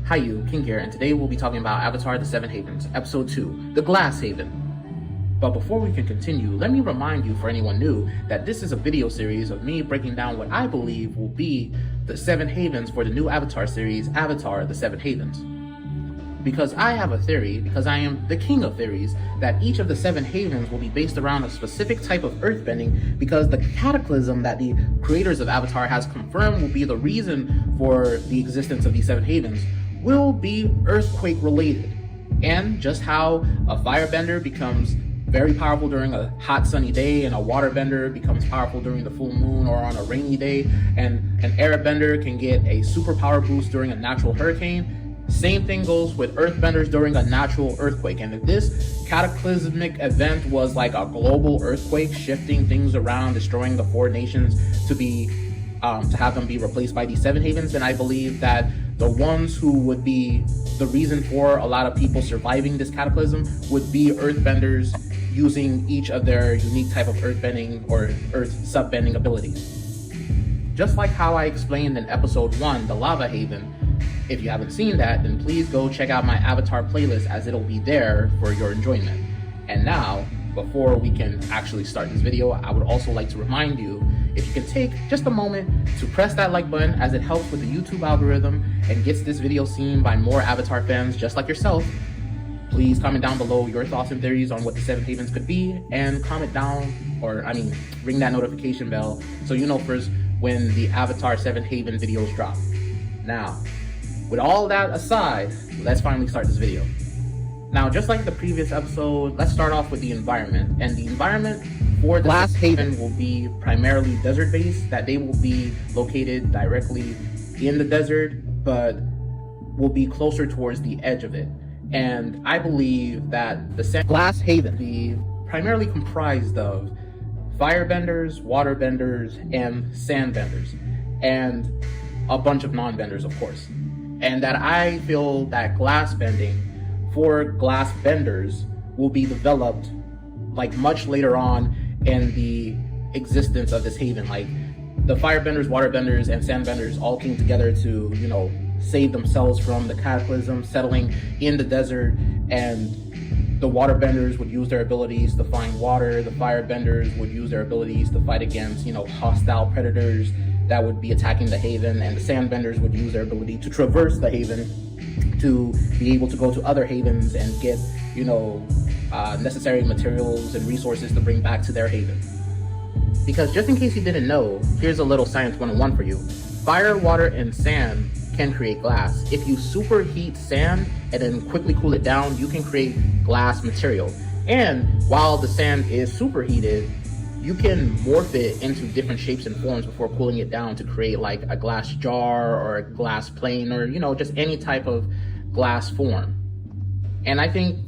Hi you, King here, and today we'll be talking about Avatar: The Seven Havens, Episode 2, The Glass Haven. But before we can continue, let me remind you, for anyone new, that this is a video series of me breaking down what I believe will be the Seven Havens for the new Avatar series, Avatar: The Seven Havens. Because I have a theory, because I am the king of theories, that each of the Seven Havens will be based around a specific type of earthbending, because the cataclysm that the creators of Avatar has confirmed will be the reason for the existence of these Seven Havens will be earthquake related. And just how a firebender becomes very powerful during a hot sunny day, and a waterbender becomes powerful during the full moon or on a rainy day, and an airbender can get a superpower boost during a natural hurricane, same thing goes with earthbenders during a natural earthquake. And if this cataclysmic event was like a global earthquake, shifting things around, destroying the four nations to have them be replaced by these Seven Havens, then I believe that the ones who would be the reason for a lot of people surviving this cataclysm would be earthbenders using each of their unique type of earthbending or earth subbending abilities. Just like how I explained in episode 1, the Lava Haven. If you haven't seen that, then please go check out my Avatar playlist, as it'll be there for your enjoyment. And now, before we can actually start this video, I would also like to remind you, if you can take just a moment to press that like button, as it helps with the YouTube algorithm and gets this video seen by more Avatar fans just like yourself. Please comment down below your thoughts and theories on what the Seven Havens could be, and comment down, ring that notification bell so you know first when the Avatar 7 Haven videos drop. Now, with all that aside, let's finally start this video. Now, just like the previous episode, let's start off with the environment. And the environment for the Glass Haven will be primarily desert-based, that they will be located directly in the desert, but will be closer towards the edge of it. And I believe that the Glass Haven will be primarily comprised of firebenders, waterbenders, and sandbenders, and a bunch of non-benders, of course. And that I feel that glass bending for glass benders will be developed like much later on in the existence of this haven. Like the firebenders, waterbenders, and sandbenders all came together to, save themselves from the cataclysm, settling in the desert, and the waterbenders would use their abilities to find water, the firebenders would use their abilities to fight against, hostile predators that would be attacking the haven, and the sandbenders would use their ability to traverse the haven to be able to go to other havens and get, necessary materials and resources to bring back to their haven. Because just in case you didn't know, here's a little science 101 for you. Fire, water, and sand can create glass. If you superheat sand and then quickly cool it down, you can create glass material. And while the sand is superheated, you can morph it into different shapes and forms before cooling it down to create like a glass jar or a glass plane, or just any type of glass form. And I think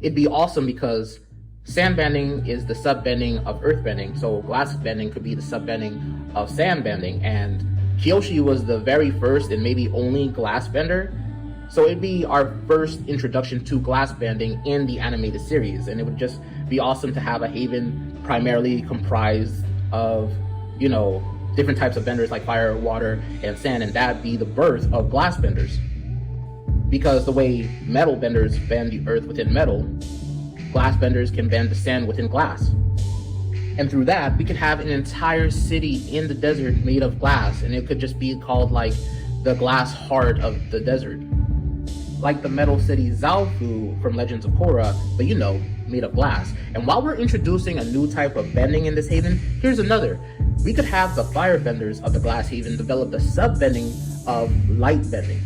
it'd be awesome because sand bending is the subbending of earth bending, so glass bending could be the subbending of sand bending. And Kyoshi was the very first and maybe only glass bender, so it'd be our first introduction to glass bending in the animated series. And it would just be awesome to have a haven primarily comprised of, different types of benders like fire, water, and sand, and that be the birth of glass benders. Because the way metal benders bend the earth within metal, glass benders can bend the sand within glass. And through that, we could have an entire city in the desert made of glass, and it could just be called like the glass heart of the desert. Like the metal city Zaofu from Legends of Korra, but made of glass. And while we're introducing a new type of bending in this haven, here's another. We could have the firebenders of the glass haven develop the sub-bending of light bending.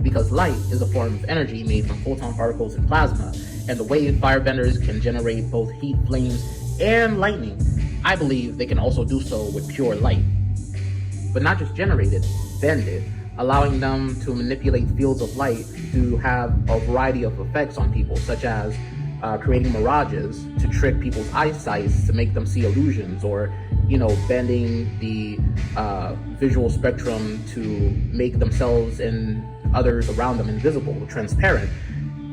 Because light is a form of energy made from photon particles and plasma, and the way firebenders can generate both heat, flames, and lightning, I believe they can also do so with pure light. But not just generate it, bend it, allowing them to manipulate fields of light to have a variety of effects on people, such as creating mirages to trick people's eyesight to make them see illusions, or bending the visual spectrum to make themselves and others around them invisible, transparent.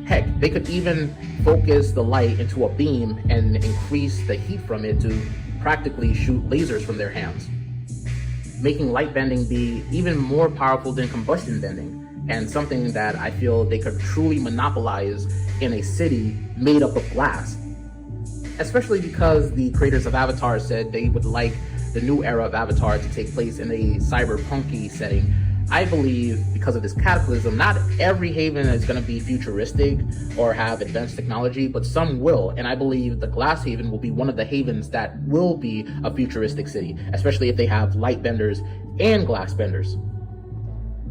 Heck, they could even focus the light into a beam and increase the heat from it to practically shoot lasers from their hands, making light bending be even more powerful than combustion bending. and something that I feel they could truly monopolize in a city made up of glass. Especially because the creators of Avatar said they would like the new era of Avatar to take place in a cyberpunky setting. I believe because of this cataclysm, not every haven is going to be futuristic or have advanced technology, but some will. And I believe the Glass Haven will be one of the havens that will be a futuristic city, especially if they have light benders and glass benders.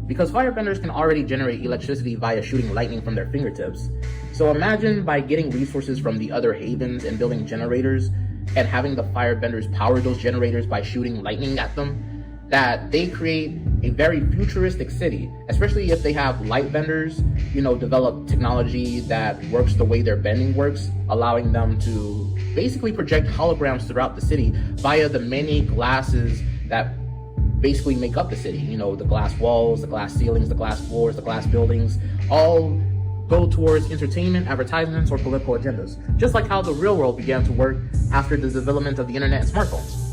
Because firebenders can already generate electricity via shooting lightning from their fingertips. So imagine by getting resources from the other havens and building generators and having the firebenders power those generators by shooting lightning at them, that they create a very futuristic city, especially if they have light benders, develop technology that works the way their bending works, allowing them to basically project holograms throughout the city via the many glasses that basically make up the city. The glass walls, the glass ceilings, the glass floors, the glass buildings, all go towards entertainment, advertisements, or political agendas, just like how the real world began to work after the development of the internet and smartphones.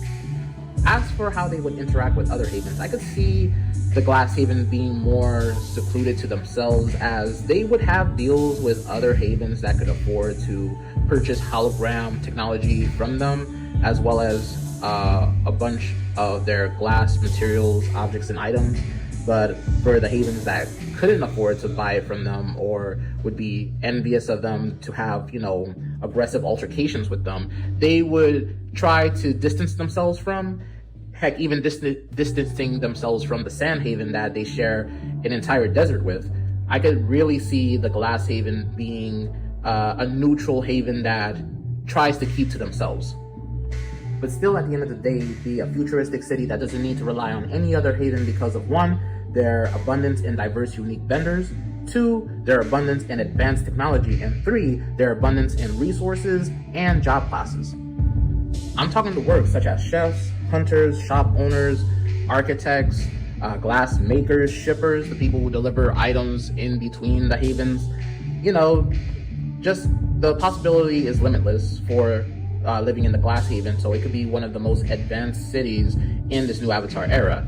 As for how they would interact with other havens, I could see the Glass Haven being more secluded to themselves, as they would have deals with other havens that could afford to purchase hologram technology from them, as well as a bunch of their glass materials, objects, and items. But for the havens that couldn't afford to buy it from them or would be envious of them to have, aggressive altercations with them, they would try to distance themselves from, heck, even distancing themselves from the Sand Haven that they share an entire desert with. I could really see the Glass Haven being a neutral haven that tries to keep to themselves, but still at the end of the day be a futuristic city that doesn't need to rely on any other haven because of 1, their abundance in diverse unique vendors, 2, their abundance in advanced technology, and 3, their abundance in resources and job classes. I'm talking to work such as chefs, hunters, shop owners, architects, glass makers, shippers, the people who deliver items in between the havens. Just the possibility is limitless for living in the Glass Haven, so it could be one of the most advanced cities in this new Avatar era.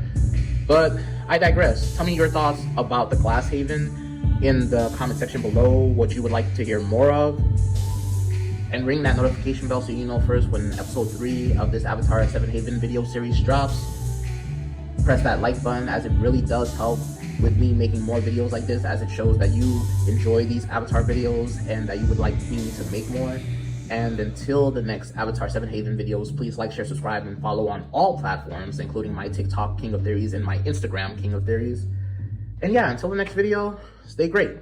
But I digress. Tell me your thoughts about the Glass Haven in the comment section below, what you would like to hear more of. And ring that notification bell so you know first when episode 3 of this Avatar 7 Haven video series drops. Press that like button, as it really does help with me making more videos like this, as it shows that you enjoy these Avatar videos and that you would like me to make more. And until the next Avatar 7 Haven videos, please like, share, subscribe, and follow on all platforms, including my TikTok, King of Theories, and my Instagram, King of Theories. And yeah, until the next video, stay great.